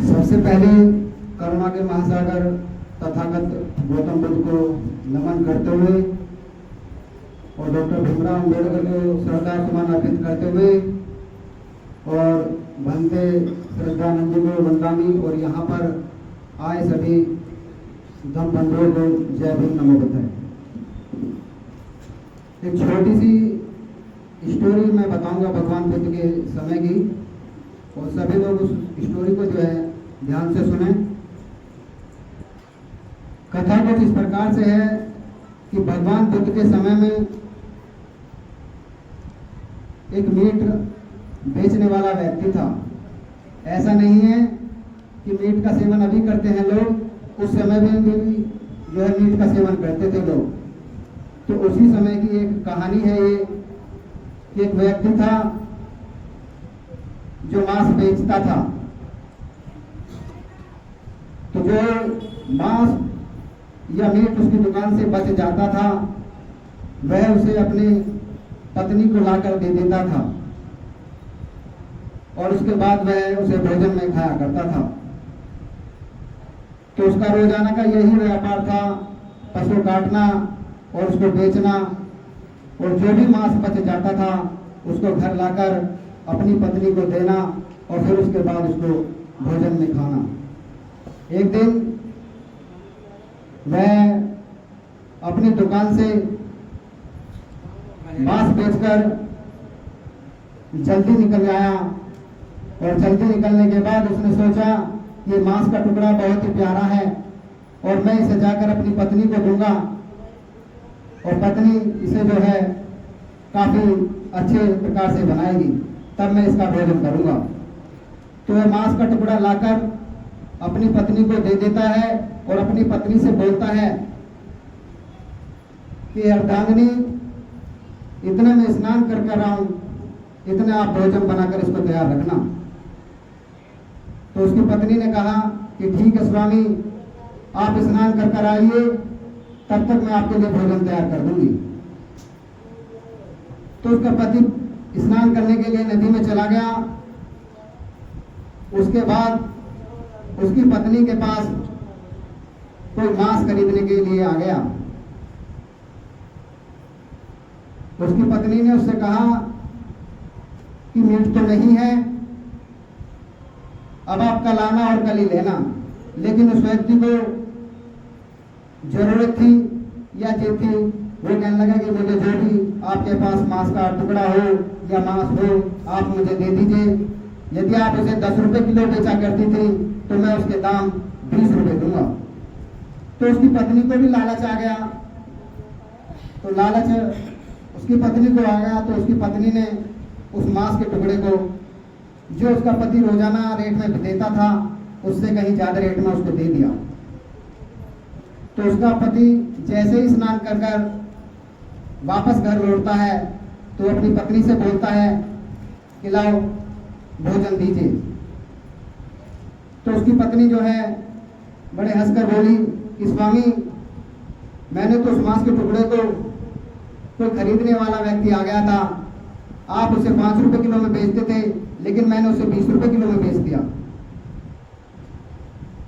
सबसे पहले करुणा के महासागर तथागत गौतम बुद्ध को नमन करते हुए और डॉक्टर भीमराव अम्बेडकर को श्रद्धा सुमन अर्पित करते हुए और भंते श्रद्धानंद जी को वंदनामी और यहाँ पर आए सभी धम बंधुओं को जय भीम नमो बुद्धाय। एक छोटी सी स्टोरी मैं बताऊंगा भगवान बुद्ध के समय की और सभी लोग उस स्टोरी को जो है ध्यान से सुने। कथा कुछ इस प्रकार से है कि भगवान बुद्ध के समय में एक मीट बेचने वाला व्यक्ति था। ऐसा नहीं है कि मीट का सेवन अभी करते हैं लोग, उस समय में भी जो है मीट का सेवन करते थे लोग। तो उसी समय की एक कहानी है ये कि एक व्यक्ति था जो मांस बेचता था। तो जो मांस या मीट उसकी दुकान से बच जाता था वह उसे अपनी पत्नी को लाकर दे देता था और उसके बाद वह उसे भोजन में खाया करता था। तो उसका रोजाना का यही व्यापार था, पशु काटना और उसको बेचना, और जो भी मांस बच जाता था उसको घर लाकर अपनी पत्नी को देना और फिर उसके बाद उसको भोजन में खाना। एक दिन वह अपनी दुकान से मांस बेचकर जल्दी निकल आया और जल्दी निकलने के बाद उसने सोचा ये मांस का टुकड़ा बहुत ही प्यारा है और मैं इसे जाकर अपनी पत्नी को दूंगा और पत्नी इसे जो है काफी अच्छे प्रकार से बनाएगी, तब मैं इसका भोजन करूंगा। तो वह मांस का टुकड़ा लाकर अपनी पत्नी को दे देता है और अपनी पत्नी से बोलता है कि अर्धांगिनी, इतने में स्नान कर रहा हूं, इतने आप भोजन बनाकर इसको तैयार रखना। तो उसकी पत्नी ने कहा कि ठीक है स्वामी, आप स्नान कर आइए, तब तक मैं आपके लिए भोजन तैयार कर दूंगी। तो उसका पति स्नान करने के लिए नदी में चला गया। उसके बाद उसकी पत्नी के पास कोई मांस खरीदने के लिए आ गया। उसकी पत्नी ने उससे कहा कि मीट तो नहीं है, अब आप कल आना और कल ही लेना। लेकिन उस व्यक्ति को जरूरत थी या जे थी, वो कहने लगा कि मुझे जो भी आपके पास मांस का टुकड़ा हो या मांस हो आप मुझे दे दीजिए। यदि आप उसे 10 रुपए किलो बेचा करती थी तो मैं उसके दाम 20 रुपए दूंगा। तो उसकी पत्नी को भी लालच आ गया। तो लालच उसकी पत्नी को आ गया तो उसकी पत्नी ने उस मांस के टुकड़े को जो उसका पति रोजाना रेट में देता था उससे कहीं ज्यादा रेट में उसको दे दिया। तो उसका पति जैसे ही स्नान कर वापस घर लौटता है तो अपनी पत्नी से बोलता है कि लाओ भोजन दीजिए। तो उसकी पत्नी जो है बड़े हंसकर बोली कि स्वामी, मैंने तो उस मांस के टुकड़े को कोई खरीदने वाला व्यक्ति आ गया था, आप उसे 5 रुपए किलो में बेचते थे, लेकिन मैंने उसे 20 रुपए किलो में बेच दिया।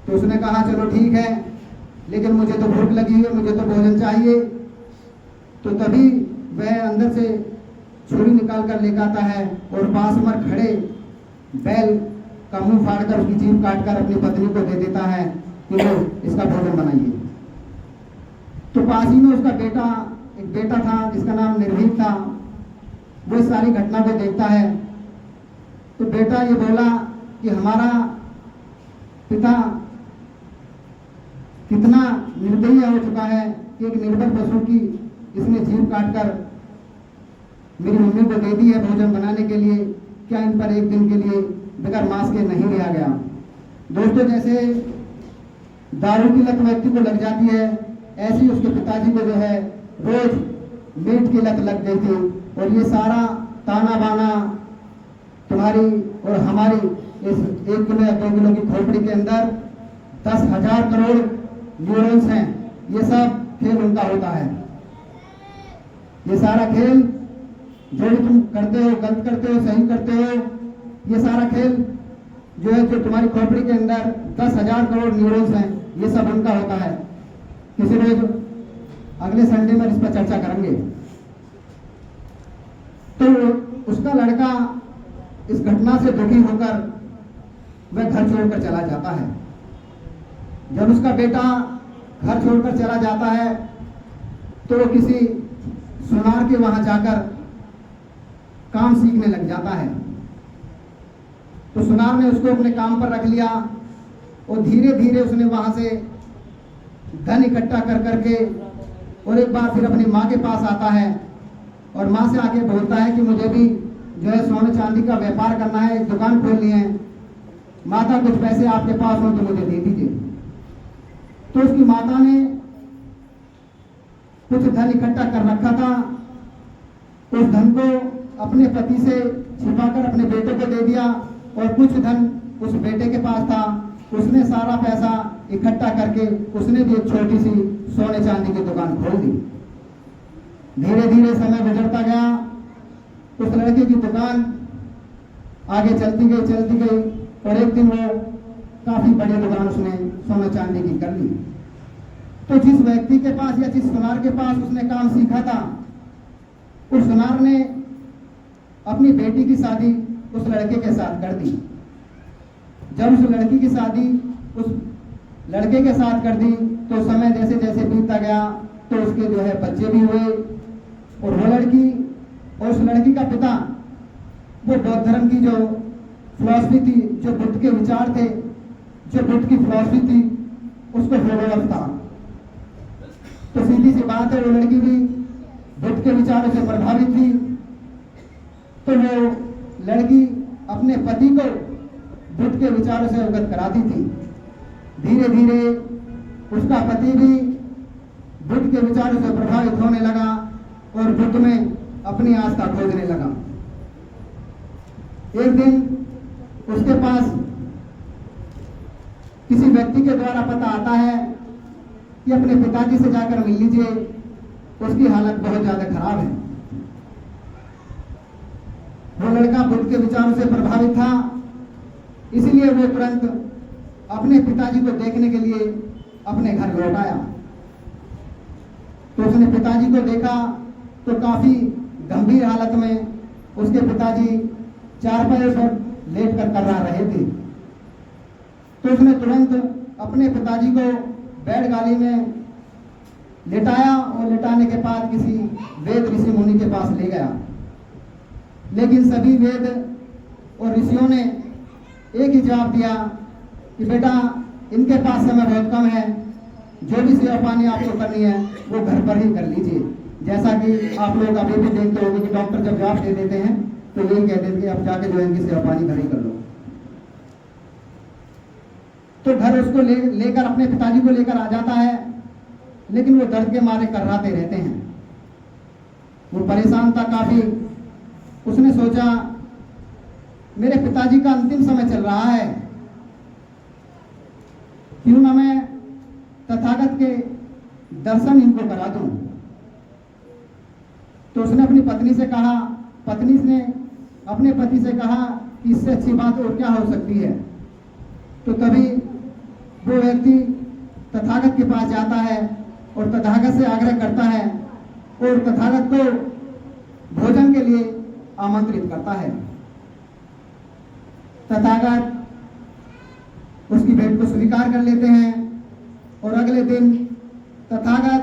तो उसने कहा चलो ठीक है, लेकिन मुझे तो भूख लगी है, मुझे तो भोजन चाहिए। तो तभी वह अंदर से छुरी निकाल कर लेकर आता है और पास में खड़े बैल का मुंह फाड़कर उसकी जीभ काटकर अपनी पत्नी को दे देता है कि लो इसका भोजन बनाइए। तो पास ही में उसका एक बेटा था जिसका नाम निर्भीक था। वो इस सारी घटना को देखता है। तो बेटा ये बोला कि हमारा पिता कितना निर्दयी हो चुका है कि एक निर्बल पशु की इसने जीभ काटकर मेरी मम्मी को दे दी है भोजन बनाने के लिए, क्या इन पर एक दिन के लिए बगैर मांस के नहीं रहा गया। दोस्तों, जैसे दारू की लत व्यक्ति को लग जाती है, ऐसी उसके पिताजी को जो है रोज मीट की लत लग गई थी। और ये सारा ताना बाना तुम्हारी और हमारी इस 1 किलो या 2 किलो की खोपड़ी के अंदर 10,000 करोड़ न्यूरॉन्स हैं। ये सब खेल उनका होता है। ये सारा खेल जो भी तुम करते हो, गलत करते हो, सही करते हो, ये सारा खेल जो है, जो तुम्हारी खोपड़ी के अंदर 10,000 करोड़ न्यूरॉन्स हैं, ये सब उनका होता है। किसी रोज अगले संडे में इस पर चर्चा करेंगे। तो उसका लड़का इस घटना से दुखी होकर वह घर छोड़कर चला जाता है। जब उसका बेटा घर छोड़कर चला जाता है तो वो किसी सुनार के वहां जाकर काम सीखने लग जाता है। तो सुनार ने उसको अपने काम पर रख लिया और धीरे धीरे उसने वहां से धन इकट्ठा कर करके और एक बार फिर अपनी माँ के पास आता है और माँ से आके बोलता है कि मुझे भी जो है सोने चांदी का व्यापार करना है, एक दुकान खोलनी है, माता कुछ पैसे आपके पास हो तो मुझे दे दीजिए। तो उसकी माता ने कुछ धन इकट्ठा कर रखा था, उस धन को अपने पति से छिपाकर अपने बेटे को दे दिया और कुछ धन उस बेटे के पास था, उसने सारा पैसा इकट्ठा करके उसने भी एक छोटी सी सोने चांदी की दुकान खोल दी। धीरे धीरे समय गुजरता गया, उस लड़के की दुकान आगे चलती गई और एक दिन वो काफी बड़ी दुकान उसने सोने चांदी की कर ली। तो जिस व्यक्ति के पास या जिस सुनार के पास उसने काम सीखा था, उस सुनार ने अपनी बेटी की शादी उस लड़के के साथ कर दी। जब उस लड़की की शादी उस लड़के के साथ कर दी तो समय जैसे जैसे बीतता गया तो उसके जो है बच्चे भी हुए और वो लड़की और उस लड़की का पिता वो बौद्ध धर्म की जो फिलॉसफी थी, जो बुद्ध के विचार थे, जो बुद्ध की फिलॉसफी थी, उसको फॉलोअर था। तो सीधी सी बात है, वो लड़की भी बुद्ध के विचारों से प्रभावित थी। तो वो लड़की अपने पति को बुद्ध के विचारों से अवगत कराती थी। धीरे धीरे उसका पति भी बुद्ध के विचारों से प्रभावित होने लगा और बुद्ध में अपनी आस्था खोजने लगा। एक दिन उसके पास किसी व्यक्ति के द्वारा पता आता है कि अपने पिताजी से जाकर मिल लीजिए, उसकी हालत बहुत ज्यादा खराब है। वो लड़का बुद्ध के विचारों से प्रभावित था, इसलिए वो तुरंत अपने पिताजी को देखने के लिए अपने घर लौट आया। तो उसने पिताजी को देखा तो काफी गंभीर हालत में उसके पिताजी चारपाई पर लेट कर कर्रा रहे थे। तो उसने तुरंत अपने पिताजी को बैलगाड़ी में लेटाया और लेटाने के बाद किसी वेद ऋषि मुनि के पास ले गया। लेकिन सभी वेद और ऋषियों ने एक ही जवाब दिया कि बेटा, इनके पास समय बहुत कम है, जो भी सेवा पानी आपको करनी है वो घर पर ही कर लीजिए। जैसा कि आप लोग अभी भी देखते होंगे कि डॉक्टर जब जवाब दे देते हैं तो यही कह देते हैं आप जाके जो है इनकी सेवा पानी घर ही कर लो। तो घर उसको लेकर अपने पिताजी को लेकर आ जाता है, लेकिन वो दर्द के मारे कर्राते रहते हैं। वो परेशान था काफी। उसने सोचा मेरे पिताजी का अंतिम समय चल रहा है, क्यों ना मैं तथागत के दर्शन इनको करा दूं। तो उसने अपनी पत्नी से कहा, पत्नी ने अपने पति से कहा कि इससे अच्छी बात और क्या हो सकती है। तो तभी वो व्यक्ति तथागत के पास जाता है और तथागत से आग्रह करता है और तथागत को भोजन के लिए आमंत्रित करता है। तथागत उसकी भेंट को स्वीकार कर लेते हैं और अगले दिन तथागत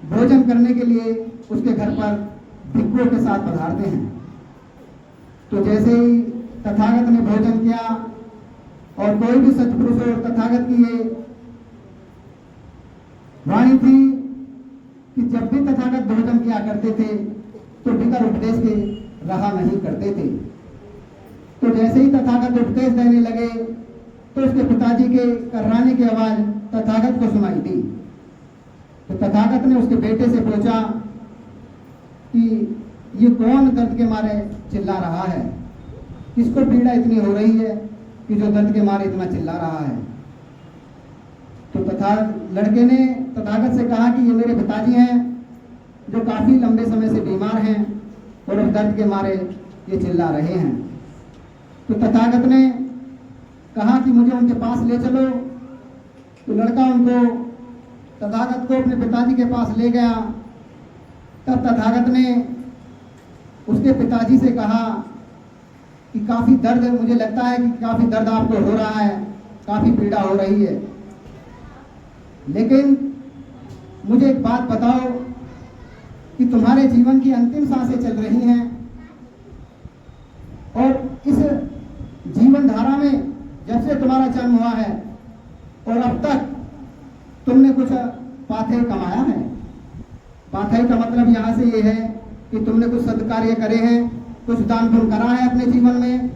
भोजन करने के लिए उसके घर पर भिक्षुओं के साथ पधारते हैं। तो जैसे ही तथागत ने भोजन किया और कोई भी सत्पुरुष और तथागत की ये वाणी थी कि जब भी तथागत भोजन किया करते थे तो बिगर उपदेश के रहा नहीं करते थे। तो जैसे ही तथागत उपदेश देने लगे तो उसके पिताजी के कर्राने की आवाज तथागत को सुनाई दी। तो तथागत ने उसके बेटे से पूछा कि ये कौन दर्द के मारे चिल्ला रहा है, किसको पीड़ा इतनी हो रही है कि जो दर्द के मारे इतना चिल्ला रहा है। तो लड़के ने तथागत से कहा कि ये मेरे पिताजी हैं जो काफी लंबे समय से बीमार हैं और दर्द के मारे ये चिल्ला रहे हैं। तो तथागत ने कहा कि मुझे उनके पास ले चलो। तो लड़का उनको तथागत को अपने पिताजी के पास ले गया। तब तथागत ने उसके पिताजी से कहा कि काफ़ी दर्द, मुझे लगता है कि काफ़ी दर्द आपको हो रहा है, काफ़ी पीड़ा हो रही है, लेकिन मुझे एक बात बताओ कि तुम्हारे जीवन की अंतिम सांसें चल रही हैं और इस जीवन धारा में जब से तुम्हारा जन्म हुआ है और अब तक तुमने कुछ पाथेय कमाया है। पाथेय का मतलब यहाँ से ये है कि तुमने कुछ सत्कार्य करे हैं, कुछ दान पुण्य करा है अपने जीवन में,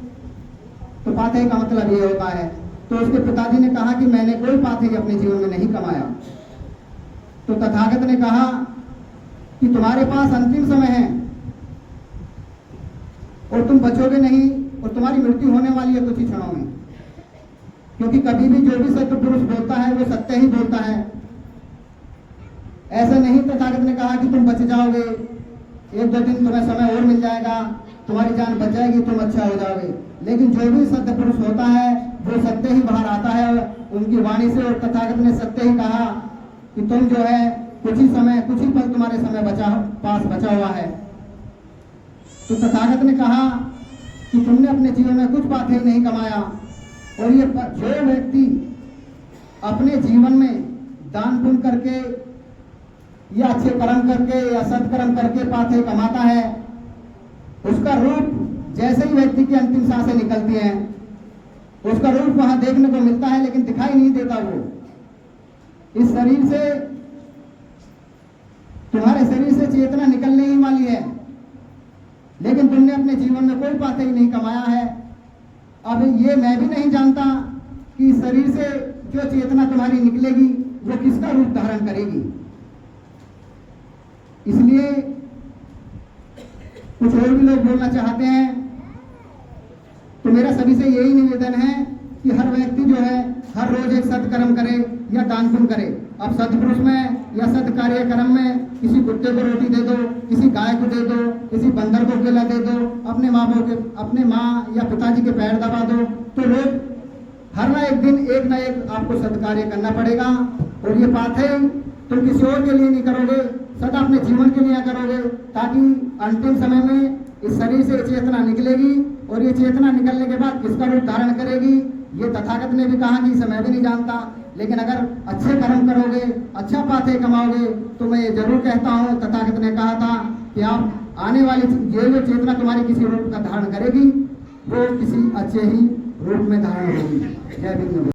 तो पाथेय का मतलब ये होता है। तो उसके पिताजी ने कहा कि मैंने कोई पाथेय अपने जीवन में नहीं कमाया। तो तथागत ने कहा कि तुम्हारे पास अंतिम समय है और तुम बचोगे नहीं और तुम्हारी मृत्यु होने वाली है कुछ ही क्षणों में, क्योंकि कभी भी जो भी सत्य पुरुष बोलता है वो सत्य ही बोलता है। ऐसा नहीं तथागत ने कहा कि तुम बच जाओगे, एक दो दिन तुम्हें समय और मिल जाएगा, तुम्हारी जान बच जाएगी, तुम अच्छा हो जाओगे, लेकिन जो भी सत्य पुरुष होता है वो सत्य ही बाहर आता है उनकी वाणी से। और तथागत ने सत्य ही कहा कि तुम जो है कुछ ही समय, कुछ ही पल तुम्हारे समय पास बचा हुआ है। तो तथागत ने कहा कि तुमने अपने जीवन में कुछ बात ही नहीं कमाया, और ये जो व्यक्ति अपने जीवन में दान पुण्य करके या अच्छे कर्म करके या सत्कर्म करके पाथेय कमाता है, उसका रूप जैसे ही व्यक्ति की अंतिम सांसें निकलती हैं उसका रूप वहां देखने को मिलता है, लेकिन दिखाई नहीं देता। वो इस शरीर से, तुम्हारे शरीर से चेतना निकलने ही वाली है, लेकिन तुमने अपने जीवन में कोई पाथेय नहीं कमाया है। अब ये मैं भी नहीं जानता कि इस शरीर से जो चेतना तुम्हारी निकलेगी वो किसका रूप धारण करेगी। इसलिए कुछ और भी लोग बोलना चाहते हैं, तो मेरा सभी से यही निवेदन है कि हर व्यक्ति जो है हर रोज एक सत्कर्म करे या दान पुण्य करे। अब सत्पुरुष में या सत्कार्य कर्म में किसी कुत्ते को रोटी दे दो, किसी गाय को दे दो, किसी बंदर को केला दे दो, अपने माँ या पिताजी के पैर दबा दो, तो रोज हर ना एक दिन एक ना एक आपको सत्कार्य करना पड़ेगा। और ये पाथेय तुम किसी और के लिए नहीं करोगे, सदा अपने जीवन के लिए करोगे, ताकि अंतिम समय में इस शरीर से चेतना निकलेगी और ये चेतना निकलने के बाद किसका रूप धारण करेगी ये तथागत ने भी कहा कि इसे मैं भी नहीं जानता। लेकिन अगर अच्छे कर्म करोगे, अच्छा पाथेय कमाओगे, तो मैं ये जरूर कहता हूँ, तथागत ने कहा था कि आप आने वाली जो चेतना तुम्हारी किसी रूप का धारण करेगी वो किसी अच्छे ही रूप में धारण होगी। जय विष्णु।